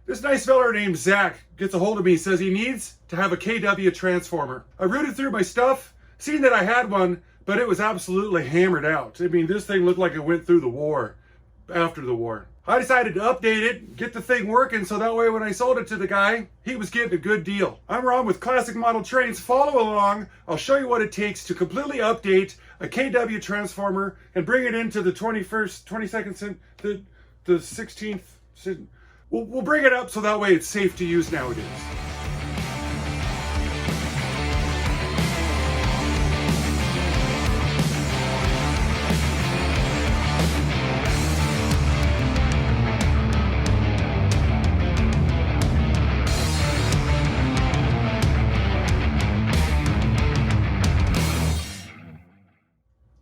This nice feller named Zach gets a hold of me, says he needs to have a KW transformer. I rooted through my stuff, seen that I had one, but it was absolutely hammered out. I mean, this thing looked like it went through the war, after the war. I decided to update it, get the thing working, so that way when I sold it to the guy, he was getting a good deal. I'm Ron with Classic Model Trains. Follow along. I'll show you what it takes to completely update a KW transformer and bring it into the 22nd, the 16th. We'll bring it up so that way it's safe to use nowadays.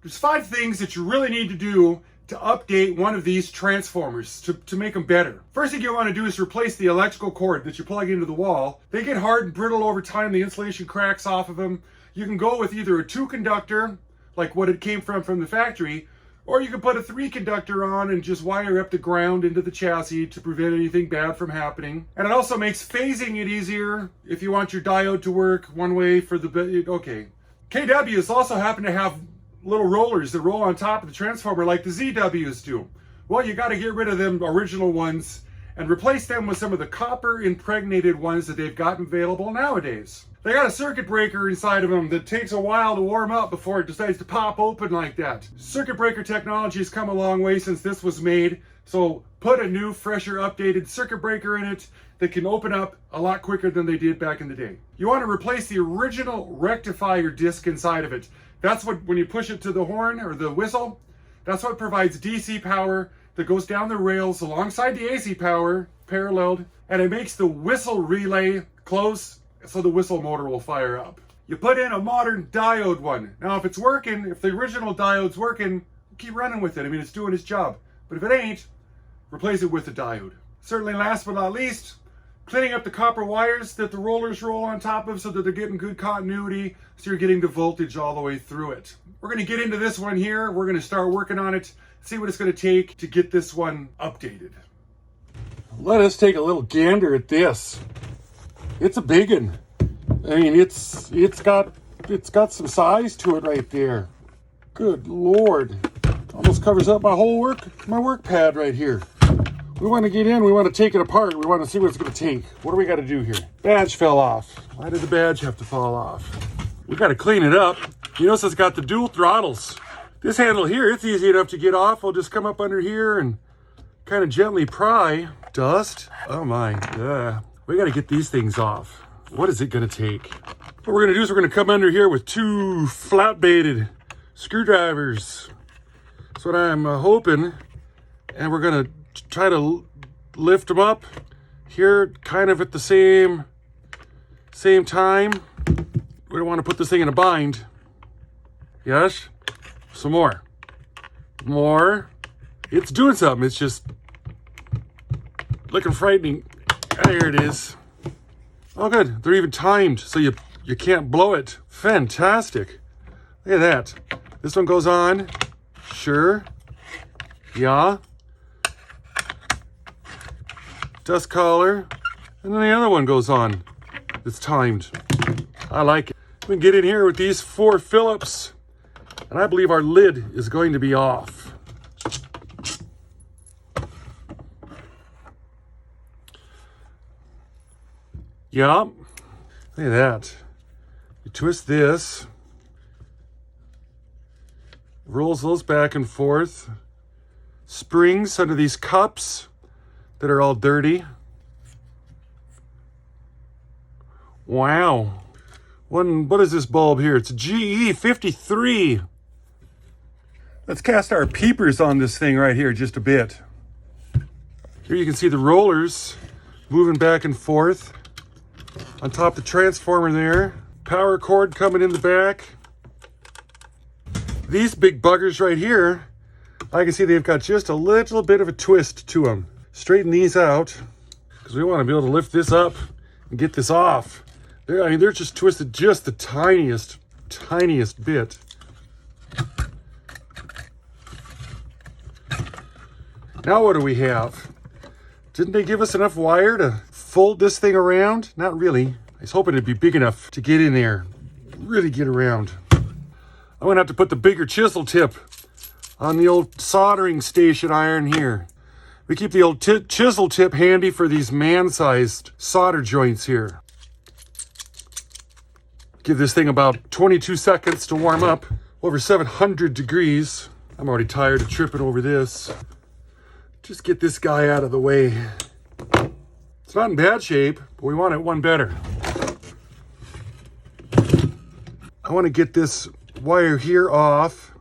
There's 5 things that you really need to do to update one of these transformers to make them better. First thing you want to do is replace the electrical cord that you plug into the wall. They get hard and brittle over time. The insulation cracks off of them. You can go with either a 2 conductor, like what it came from the factory, or you can put a 3 conductor on and just wire up the ground into the chassis to prevent anything bad from happening. And it also makes phasing it easier if you want your diode to work one way for the... Okay. KWs also happen to have little rollers that roll on top of the transformer like the ZWs do. Well, you got to get rid of them original ones and replace them with some of the copper impregnated ones that they've got available nowadays. They got a circuit breaker inside of them that takes a while to warm up before it decides to pop open like that. Circuit breaker technology has come a long way since this was made, so put a new, fresher, updated circuit breaker in it that can open up a lot quicker than they did back in the day. You want to replace the original rectifier disc inside of it. That's what, when you push it to the horn or the whistle, that's what provides DC power that goes down the rails alongside the AC power, paralleled, and it makes the whistle relay close so the whistle motor will fire up. You put in a modern diode one. Now, if it's working, if the original diode's working, keep running with it. I mean, it's doing its job. But if it ain't, replace it with a diode. Certainly last but not least, cleaning up the copper wires that the rollers roll on top of so that they're getting good continuity, so you're getting the voltage all the way through it. We're going to get into this one here. We're going to start working on it, see what it's going to take to get this one updated. Let us take a little gander at this. It's a big one. I mean, it's got some size to it right there. Good Lord. Almost covers up my whole work pad right here. We want to get in, we want to take it apart, we want to see what it's going to take. What do we got to do here? Badge fell off. Why did the badge have to fall off? We got to clean it up. You notice it's got the dual throttles. This handle here, it's easy enough to get off. We'll just come up under here and kind of gently pry. Dust? Oh my. We got to get these things off. What is it going to take? What we're going to do is we're going to come under here with 2 flat-baited screwdrivers. That's what I'm hoping. And we're going to try to lift them up here kind of at the same time. We don't want to put this thing in a bind. Yes? Some more. It's doing something. It's just looking frightening. There it is. Oh good, they're even timed so you can't blow it. Fantastic. Look at that. This one goes on. Sure. Yeah. Dust collar, and then the other one goes on. It's timed. I like it. We can get in here with these 4 Phillips, and I believe our lid is going to be off. Yeah, look at that. You twist this, rolls those back and forth, springs under these cups that are all dirty. Wow. What is this bulb here? It's a GE53. Let's cast our peepers on this thing right here just a bit. Here you can see the rollers moving back and forth on top of the transformer there. Power cord coming in the back. These big buggers right here, I can see they've got just a little bit of a twist to them. Straighten these out because we want to be able to lift this up and get this off. They're just twisted just the tiniest bit. Now what do we have? Didn't they give us enough wire to fold this thing around? Not really. I was hoping it'd be big enough to get in there, really get around. I'm gonna have to put the bigger chisel tip on the old soldering station iron here. We keep the old chisel tip handy for these man-sized solder joints here. Give this thing about 22 seconds to warm up, over 700 degrees. I'm already tired of tripping over this. Just get this guy out of the way. It's not in bad shape, but we want it one better. I want to get this wire here off.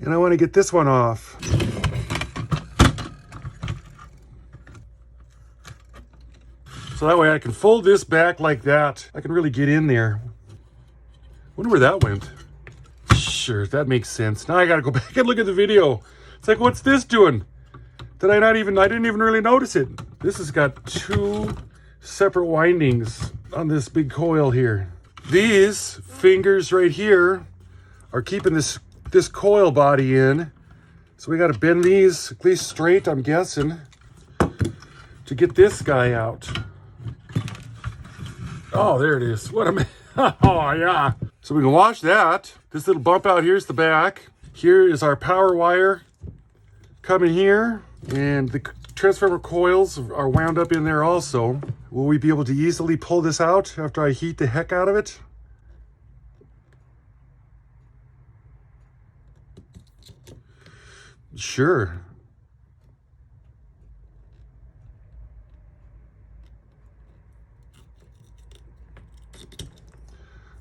And I want to get this one off. So that way I can fold this back like that. I can really get in there. Wonder where that went. Sure, that makes sense. Now I gotta go back and look at the video. It's like, what's this doing? I didn't even really notice it. This has got 2 separate windings on this big coil here. These fingers right here are keeping this coil body in. So we gotta bend these at least straight, I'm guessing, to get this guy out. Oh, there it is. What a man. Oh, yeah. So we can wash that. This little bump out here is the back. Here is our power wire coming here. And the transformer coils are wound up in there also. Will we be able to easily pull this out after I heat the heck out of it? Sure.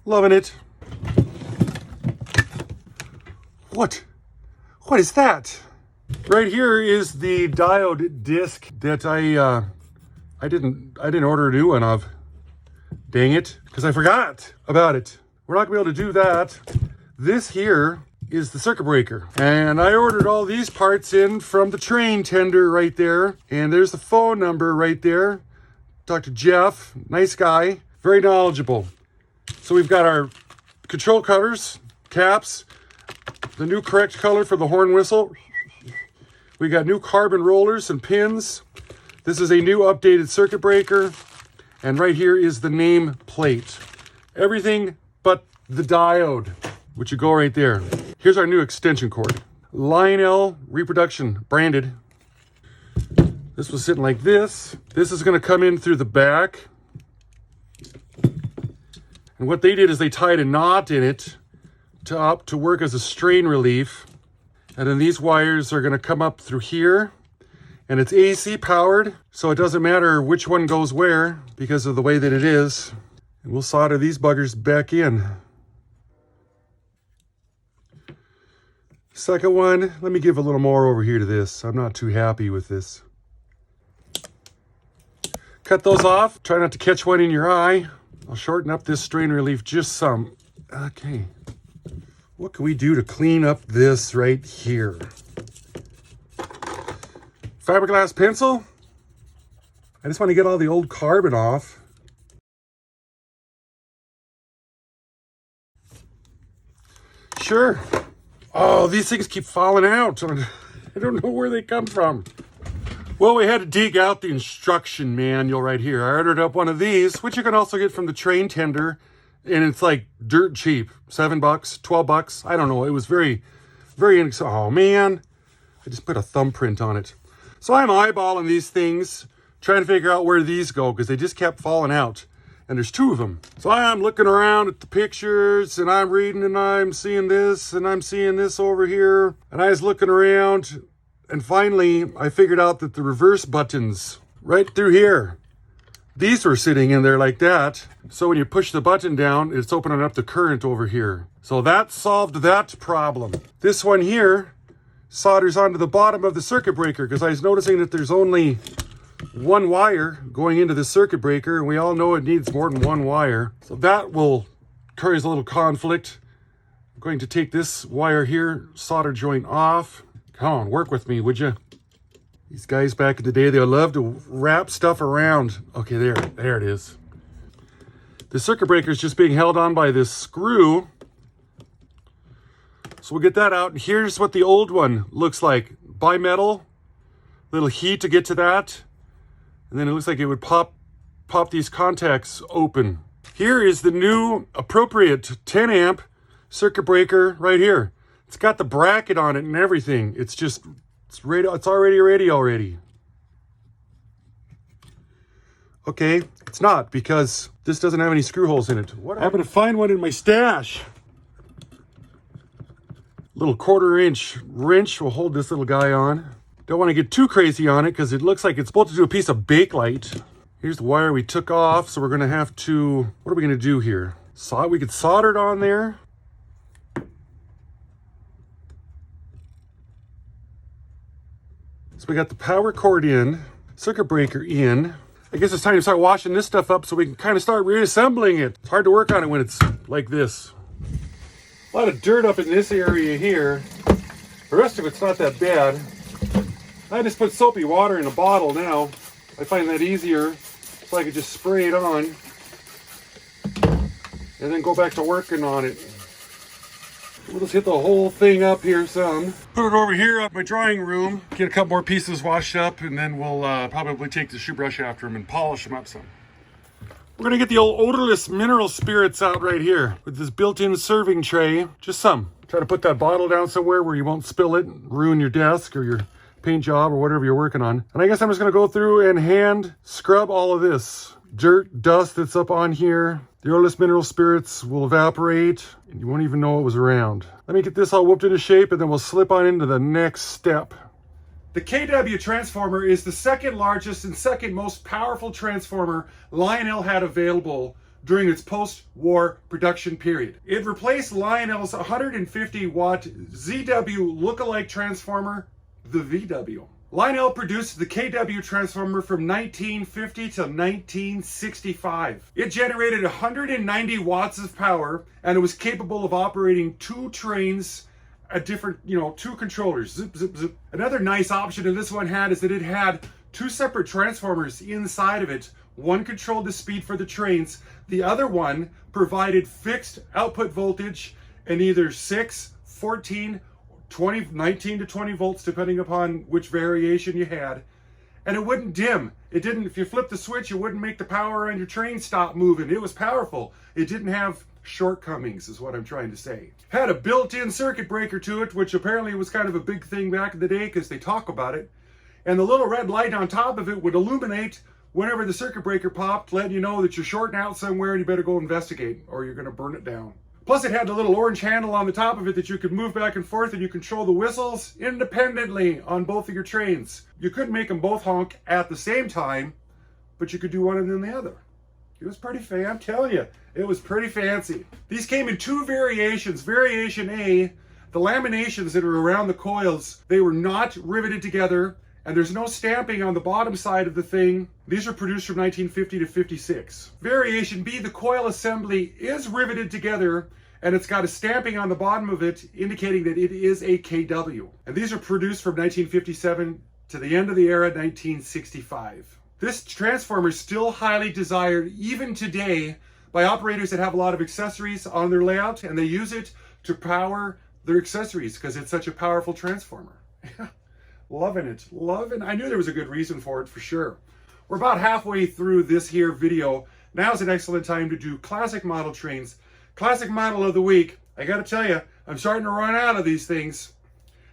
Loving it. What is that? Right here is the diode disc that I didn't order a new one of. Dang it, because I forgot about it. We're not gonna be able to do that. This here is the circuit breaker. And I ordered all these parts in from the train tender right there. And there's the phone number right there. Dr. Jeff, nice guy, very knowledgeable. So we've got our control covers, caps, the new correct color for the horn whistle. We got new carbon rollers and pins. This is a new updated circuit breaker. And right here is the name plate. Everything but the diode, which would go right there. Here's our new extension cord. Lionel reproduction, branded. This was sitting like this. This is gonna come in through the back. And what they did is they tied a knot in it to work as a strain relief. And then these wires are gonna come up through here. And it's AC powered, so it doesn't matter which one goes where because of the way that it is. And we'll solder these buggers back in. Second one, let me give a little more over here to this. I'm not too happy with this. Cut those off. Try not to catch one in your eye. I'll shorten up this strain relief just some. Okay. What can we do to clean up this right here? Fiberglass pencil. I just want to get all the old carbon off. Sure. Oh, these things keep falling out. I don't know where they come from. Well, we had to dig out the instruction manual right here. I ordered up one of these, which you can also get from the train tender. And it's like dirt cheap. $7, $12. I don't know. It was very, very inexpensive. Oh, man. I just put a thumbprint on it. So I'm eyeballing these things, trying to figure out where these go, because they just kept falling out. And there's 2 of them. So I'm looking around at the pictures, and I'm reading, and I'm seeing this, and I'm seeing this over here. And I was looking around, and finally, I figured out that the reverse buttons right through here, these were sitting in there like that. So when you push the button down, it's opening up the current over here. So that solved that problem. This one here solders onto the bottom of the circuit breaker, because I was noticing that there's only 1 wire going into the circuit breaker, and we all know it needs more than 1 wire. So that will cause a little conflict. I'm going to take this wire here, solder joint off. Come on, work with me, would you? These guys back in the day, they love to wrap stuff around. Okay, there it is. The circuit breaker is just being held on by this screw. So we'll get that out. And here's what the old one looks like. Bimetal little heat to get to that. And then it looks like it would pop these contacts open. Here is the new appropriate 10 amp circuit breaker right here. It's got the bracket on it and everything. It's already ready already. Okay, it's not, because this doesn't have any screw holes in it. What happened to find one in my stash? Little 1/4 inch wrench will hold this little guy on. Don't want to get too crazy on it because it looks like it's supposed to do a piece of Bake-Lite. Here's the wire we took off, so we're going to have to, what are we going to do here? We could solder it on there. So we got the power cord in, circuit breaker in. I guess it's time to start washing this stuff up so we can kind of start reassembling it. It's hard to work on it when it's like this. A lot of dirt up in this area here. The rest of it's not that bad. I just put soapy water in a bottle now. I find that easier, so I can just spray it on and then go back to working on it. We'll just hit the whole thing up here some. Put it over here at my drawing room, get a couple more pieces washed up, and then we'll probably take the shoe brush after them and polish them up some. We're gonna get the old odorless mineral spirits out right here with this built-in serving tray. Just some. Try to put that bottle down somewhere where you won't spill it and ruin your desk or your paint job or whatever you're working on. And I guess I'm just gonna go through and hand scrub all of this dirt, dust that's up on here. The odorless mineral spirits will evaporate and you won't even know it was around. Let me get this all whooped into shape and then we'll slip on into the next step. The KW transformer is the second largest and second most powerful transformer Lionel had available during its post-war production period. It replaced Lionel's 150 watt ZW lookalike transformer, the VW. Lionel produced the KW transformer from 1950 to 1965. It generated 190 watts of power and it was capable of operating 2 trains at different, two controllers. Zip, zip, zip. Another nice option that this one had is that it had 2 separate transformers inside of it. One controlled the speed for the trains. The other one provided fixed output voltage in either 6, 14, 20, 19 to 20 volts, depending upon which variation you had. And it wouldn't dim. It didn't, if you flip the switch, it wouldn't make the power on your train stop moving. It was powerful. It didn't have shortcomings, is what I'm trying to say. Had a built-in circuit breaker to it, which apparently was kind of a big thing back in the day because they talk about it. And the little red light on top of it would illuminate whenever the circuit breaker popped, letting you know that you're shorting out somewhere and you better go investigate or you're going to burn it down. Plus it had the little orange handle on the top of it that you could move back and forth and you control the whistles independently on both of your trains. You couldn't make them both honk at the same time, but you could do one and then the other. It was pretty fancy, I'm telling you, it was pretty fancy. These came in 2 variations. Variation A, the laminations that are around the coils, they were not riveted together and there's no stamping on the bottom side of the thing. These are produced from 1950 to 56. Variation B, the coil assembly is riveted together and it's got a stamping on the bottom of it indicating that it is a KW. And these are produced from 1957 to the end of the era, 1965. This transformer is still highly desired even today by operators that have a lot of accessories on their layout and they use it to power their accessories because it's such a powerful transformer. Loving it, loving. I knew there was a good reason for it for sure. We're about halfway through this here video. Now's an excellent time to do classic model trains. Classic model of the week. I gotta tell you, I'm starting to run out of these things.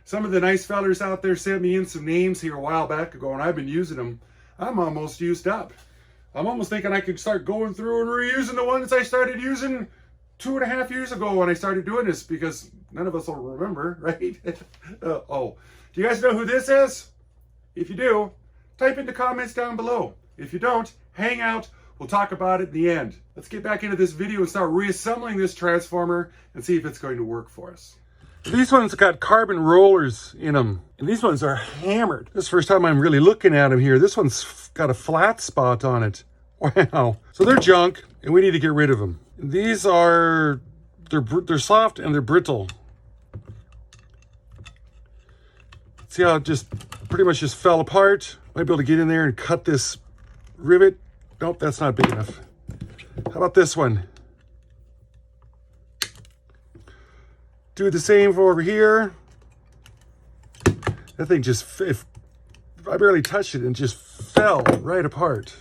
Some of the nice fellers out there sent me in some names here a while back ago and I've been using them. I'm almost used up. I'm almost thinking I could start going through and reusing the ones I started using 2.5 years ago when I started doing this because none of us will remember, right? Oh. Do you guys know who this is? If you do, type in the comments down below. If you don't, hang out. We'll talk about it in the end. Let's get back into this video and start reassembling this transformer and see if it's going to work for us. These ones got carbon rollers in them, and these ones are hammered. This is the first time I'm really looking at them here. This one's got a flat spot on it. Wow. So they're junk, and we need to get rid of them. These are, they're soft and they're brittle. See how it just pretty much just fell apart? Might be able to get in there and cut this rivet. Nope, that's not big enough. How about this one? Do the same for over here. That thing just I barely touched it and just fell right apart.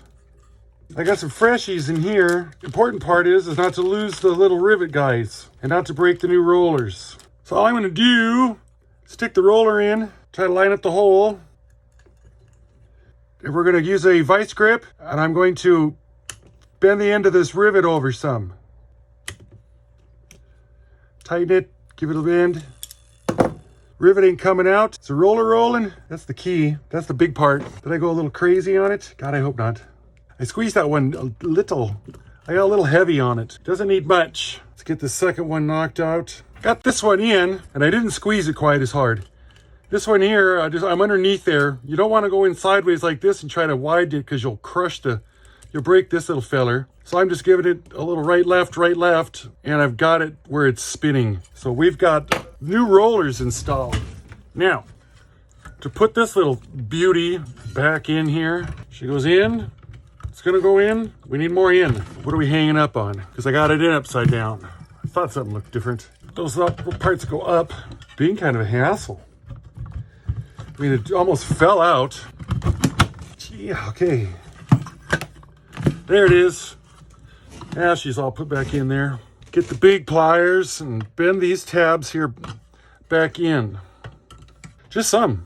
I got some freshies in here. Important part is not to lose the little rivet guys and not to break the new rollers. So all I'm going to do is stick the roller in, try to line up the hole. And we're going to use a vice grip, and I'm going to bend the end of this rivet over some. Tighten it, give it a bend. Rivet ain't coming out. Is the roller rolling? That's the key. That's the big part. Did I go a little crazy on it? God, I hope not. I squeezed that one a little. I got a little heavy on it. Doesn't need much. Let's get the second one knocked out. Got this one in, and I didn't squeeze it quite as hard. This one here, I'm underneath there. You don't want to go in sideways like this and try to widen it because you'll break this little feller. So I'm just giving it a little right, left, and I've got it where it's spinning. So we've got new rollers installed. Now, to put this little beauty back in here, she goes in. It's gonna go in. We need more in. What are we hanging up on? Because I got it in upside down. I thought something looked different. Those parts go up, being kind of a hassle. I mean, it almost fell out. Gee, okay. There it is. Now she's all put back in there. Get the big pliers and bend these tabs here back in. Just some.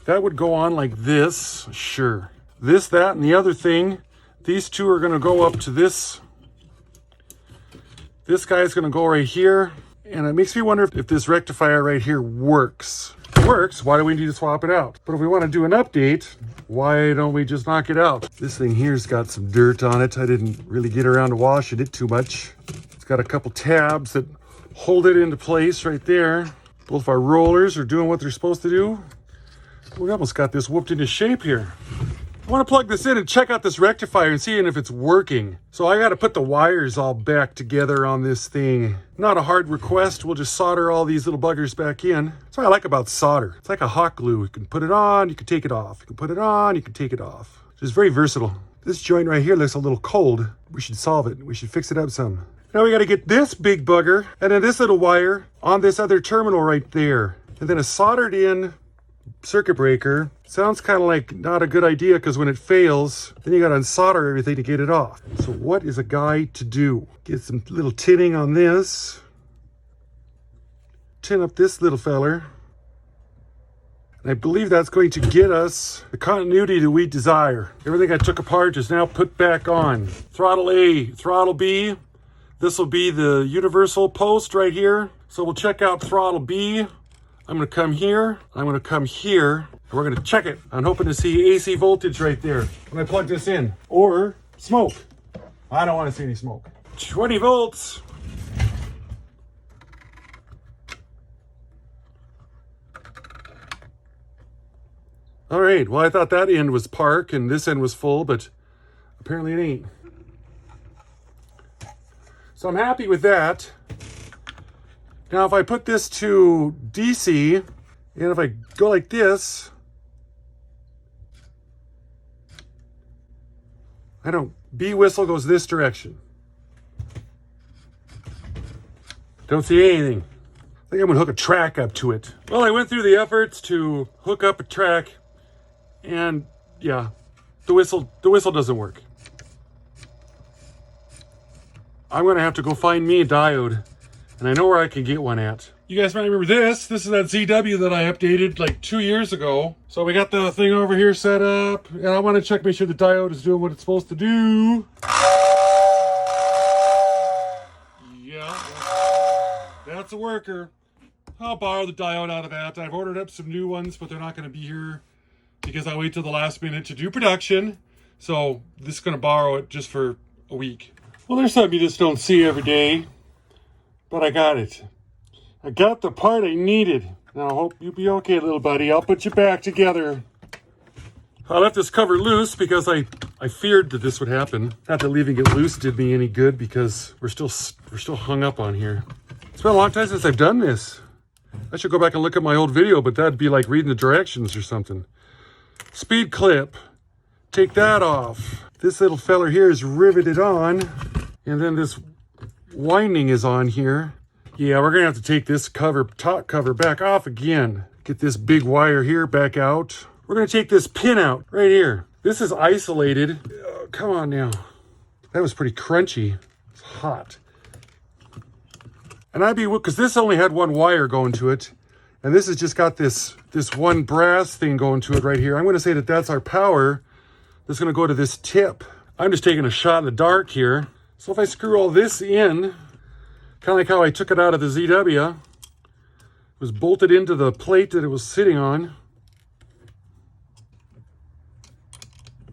That would go on like this, sure. This, that, and the other thing, these two are gonna go up to this. This guy's gonna go right here. And it makes me wonder if this rectifier right here works. If it works, why do we need to swap it out? But if we wanna do an update, why don't we just knock it out? This thing here's got some dirt on it. I didn't really get around to washing it too much. It's got a couple tabs that hold it into place right there. Both of our rollers are doing what they're supposed to do. We almost got this whooped into shape here. I want to plug this in and check out this rectifier and see if it's working. So I got to put the wires all back together on this thing. Not a hard request. We'll just solder all these little buggers back in. That's what I like about solder. It's like a hot glue. You can put it on, you can take it off. You can put it on, you can take it off. It's very versatile. This joint right here looks a little cold. We should solve it. We should fix it up some. Now we got to get this big bugger and then this little wire on this other terminal right there. And then a soldered in circuit breaker. Sounds kind of like not a good idea because when it fails, then you got to unsolder everything to get it off. So what is a guy to do? Get some little tinning on this. Tin up this little feller. And I believe that's going to get us the continuity that we desire. Everything I took apart is now put back on. Throttle A, throttle B. This will be the universal post right here. So we'll check out throttle B. I'm going to come here, I'm going to come here, and we're going to check it. I'm hoping to see AC voltage right there when I plug this in. Or smoke. I don't want to see any smoke. 20 volts. All right, well, I thought that end was park and this end was full, but apparently it ain't. So I'm happy with that. Now, if I put this to DC, and if I go like this, B whistle goes this direction. Don't see anything. I think I'm gonna hook a track up to it. Well, I went through the efforts to hook up a track, and yeah, the whistle doesn't work. I'm gonna have to go find me a diode. And I know where I can get one at. You guys might remember this. This is that ZW that I updated like 2 years ago. So we got the thing over here set up. And I want to check, make sure the diode is doing what it's supposed to do. Yeah, that's a worker. I'll borrow the diode out of that. I've ordered up some new ones, but they're not going to be here because I wait till the last minute to do production. So this is going to borrow it just for a week. Well, there's something you just don't see every day. But I got it. I got the part I needed. Now I hope you'll be okay, little buddy. I'll put you back together. I left this cover loose because I feared that this would happen. Not that leaving it loose did me any good because we're still hung up on here. It's been a long time since I've done this. I should go back and look at my old video, but that'd be like reading the directions or something. Speed clip. Take that off. This little feller here is riveted on. And then this winding is on here. Yeah, we're gonna have to take this top cover back off again. Get this big wire here back out. We're gonna take this pin out right here. This is isolated. Oh, come on now. That was pretty crunchy. It's hot. And because this only had one wire going to it, and this has just got this one brass thing going to it right here. I'm gonna say that that's our power. That's gonna go to this tip. I'm just taking a shot in the dark here. So if I screw all this in, kind of like how I took it out of the ZW, it was bolted into the plate that it was sitting on.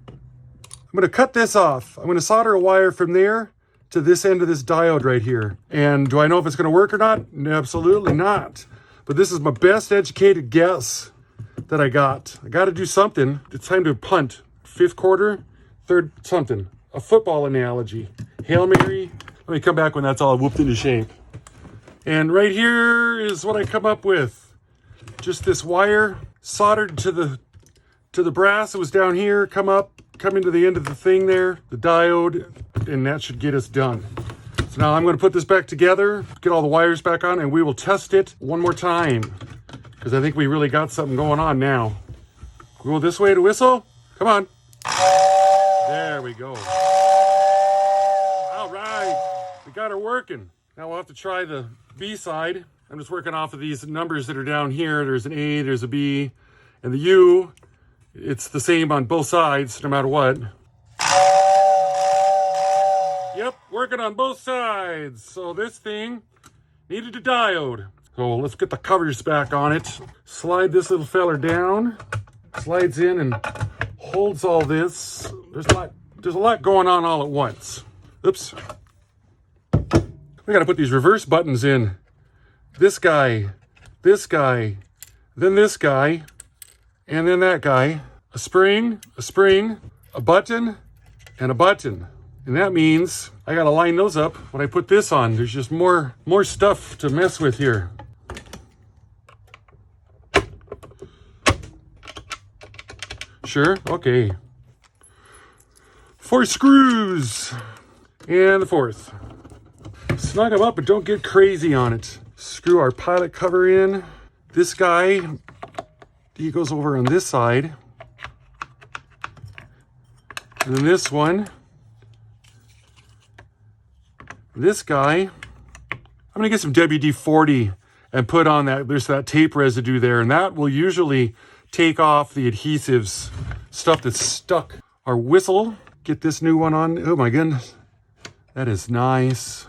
I'm going to cut this off. I'm going to solder a wire from there to this end of this diode right here. And do I know if it's going to work or not? Absolutely not. But this is my best educated guess that I got. I got to do something. It's time to punt. 5th quarter, 3rd something. A football analogy. Hail Mary. Let me come back when that's all whooped into shape. And right here is what I come up with. Just this wire soldered to the brass. It was down here, come into the end of the thing there, the diode, and that should get us done. So now I'm going to put this back together, get all the wires back on, and we will test it one more time. Because I think we really got something going on now. Go this way to whistle. Come on. There we go. All right. We got her working. Now we'll have to try the B side. I'm just working off of these numbers that are down here. There's an A, there's a B, and the U. It's the same on both sides, no matter what. Yep, working on both sides. So this thing needed a diode. So let's get the covers back on it. Slide this little feller down. Slides in and holds all this. There's a lot going on all at once. Oops. We gotta put these reverse buttons in. This guy, then this guy, and then that guy. A spring, a button, and a button. And that means I gotta line those up when I put this on. There's just more stuff to mess with here. Sure, okay. 4 screws, and the 4th. Snug them up, but don't get crazy on it. Screw our pilot cover in. This guy, he goes over on this side. And then this one. This guy, I'm gonna get some WD-40 and put on that. There's that tape residue there, and that will usually take off the adhesives, stuff that's stuck. Our whistle, get this new one on. Oh my goodness, that is nice.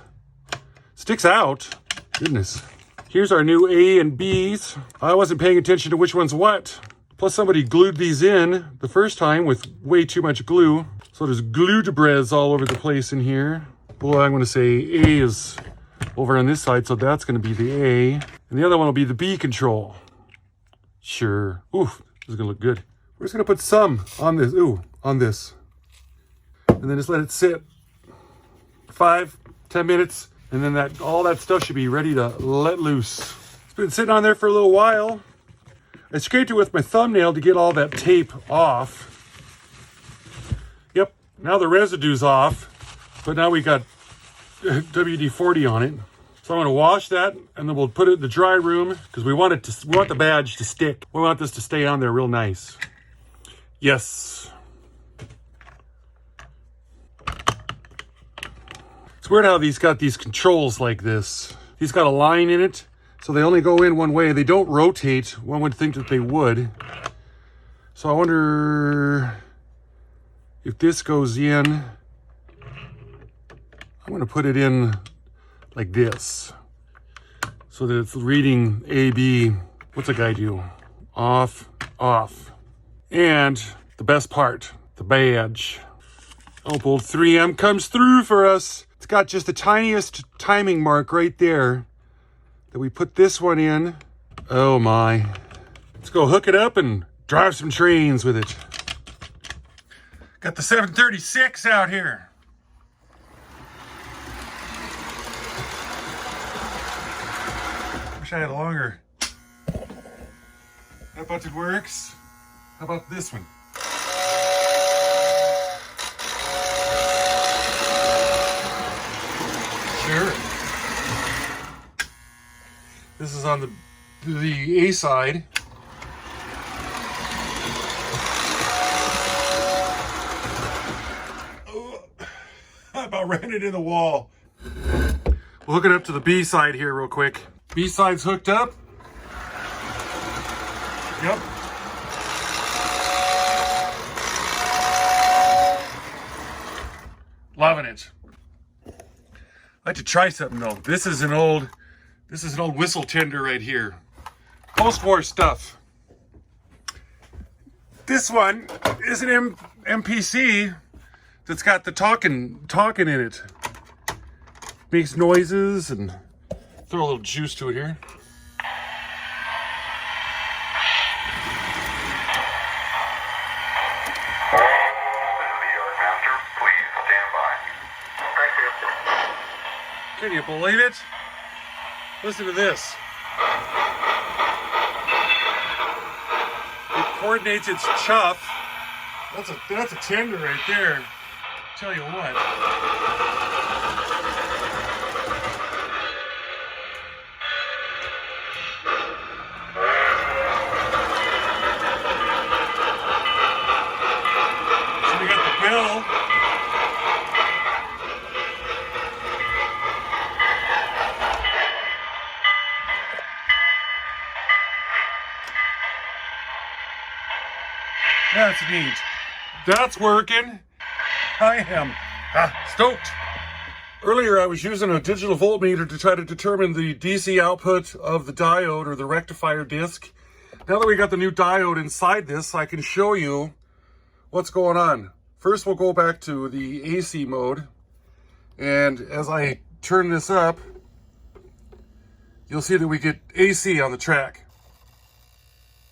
Sticks out, goodness. Here's our new A and B's. I wasn't paying attention to which one's what. Plus somebody glued these in the first time with way too much glue. So there's glue debris all over the place in here. Well, I'm gonna say A is over on this side, so that's gonna be the A. And the other one will be the B control. Sure, ooh, this is gonna look good. We're just gonna put some on this, on this. And then just let it sit 5-10 minutes. And then all that stuff should be ready to let loose. It's been sitting on there for a little while. I scraped it with my thumbnail to get all that tape off. Yep, now the residue's off, but now we got WD-40 on it. So I'm gonna wash that, and then we'll put it in the dry room because we want the badge to stick. We want this to stay on there real nice. Yes. It's weird how these got these controls like this. These got a line in it, so they only go in one way. They don't rotate. One would think that they would. So I wonder if this goes in. I'm gonna put it in like this, so that it's reading A, B. What's a guy do? Off, off. And the best part, the badge. Opal 3M comes through for us. It's got just the tiniest timing mark right there that we put this one in. Oh my. Let's go hook it up and drive some trains with it. Got the 736 out here. Wish I had a longer. That button works. How about this one? Sure. This is on the A side. Oh, I about ran it in the wall. We'll hook it up to the B side here real quick. B side's hooked up. Yep. Loving it. I'd like to try something though. This is an old whistle tender right here. Post-war stuff. This one is an MPC that's got the talking in it. Makes noises and throw a little juice to it here. Can you believe it? Listen to this. It coordinates its chuff. That's a tender right there. Tell you what. So we got the bell. That's neat. That's working. I am stoked. Earlier I was using a digital voltmeter to try to determine the DC output of the diode or the rectifier disc. Now that we got the new diode inside this, I can show you what's going on. First we'll go back to the AC mode, and as I turn this up, you'll see that we get AC on the track.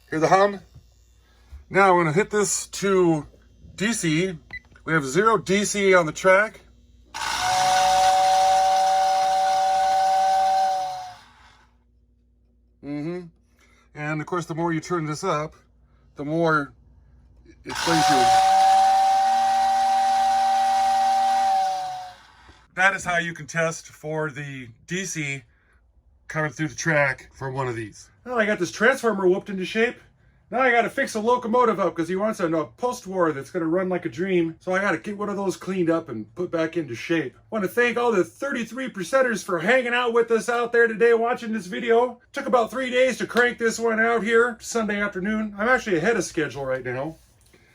Hear the hum? Now I'm going to hit this to DC. We have 0 DC on the track. And of course, the more you turn this up, the more it plays you. That is how you can test for the DC coming through the track from one of these. Well, I got this transformer whooped into shape. Now I gotta fix a locomotive up because he wants a post-war that's gonna run like a dream. So I gotta get one of those cleaned up and put back into shape. I want to thank all the 33%ers for hanging out with us out there today watching this video. Took about 3 days to crank this one out here Sunday afternoon. I'm actually ahead of schedule right now.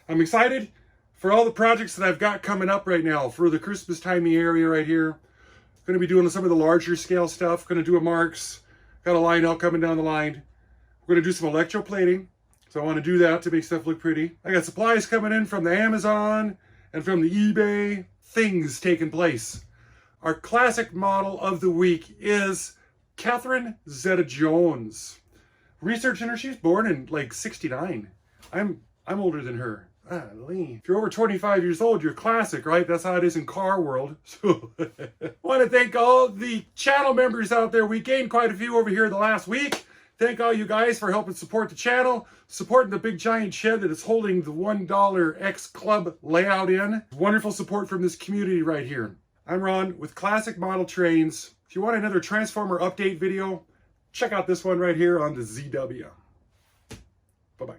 I'm excited for all the projects that I've got coming up right now for the Christmas timey area right here. Gonna be doing some of the larger scale stuff. Gonna do a Marks. Got a Lionel coming down the line. We're gonna do some electroplating. So I want to do that to make stuff look pretty. I got supplies coming in from the Amazon and from the eBay. Things taking place. Our classic model of the week is Catherine Zeta-Jones. Researching her, she's born in like 69. I'm older than her. If you're over 25 years old, you're classic, right? That's how it is in car world. So I want to thank all the channel members out there. We gained quite a few over here the last week. Thank all you guys for helping support the channel, supporting the big giant shed that is holding the $1 X Club layout in. Wonderful support from this community right here. I'm Ron with Classic Model Trains. If you want another Transformer update video, check out this one right here on the ZW. Bye-bye.